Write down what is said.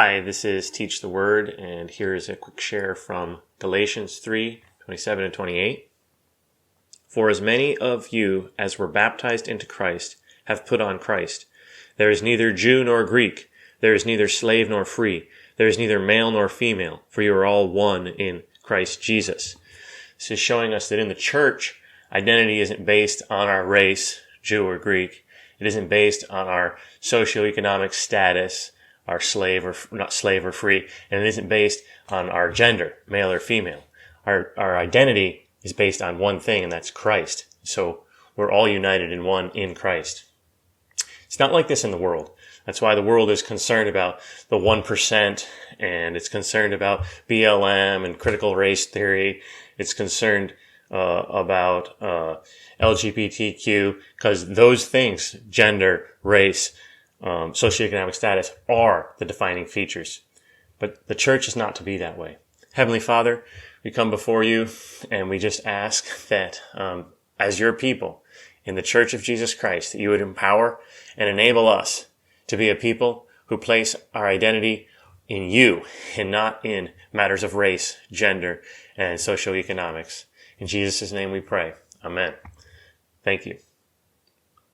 Hi, this is Teach the Word, and here is a quick share from Galatians 3:27 and 28. For as many of you as were baptized into Christ have put on Christ. There is neither Jew nor Greek, there is neither slave nor free, there is neither male nor female, for you are all one in Christ Jesus. This is showing us that in the church, identity isn't based on our race, Jew or Greek. It isn't based on our socioeconomic status, our slave or not slave or free, and it isn't based on our gender, male or female. Our identity is based on one thing, and that's Christ. So we're all united in one in Christ. It's not like this in the world. That's why the world is concerned about the 1%, and it's concerned about BLM and critical race theory. It's concerned about LGBTQ, because those things, gender, race, socioeconomic status, are the defining features. But the church is not to be that way. Heavenly Father, we come before you and we just ask that as your people in the Church of Jesus Christ, that you would empower and enable us to be a people who place our identity in you and not in matters of race, gender, and socioeconomics. In Jesus' name we pray. Amen. Thank you.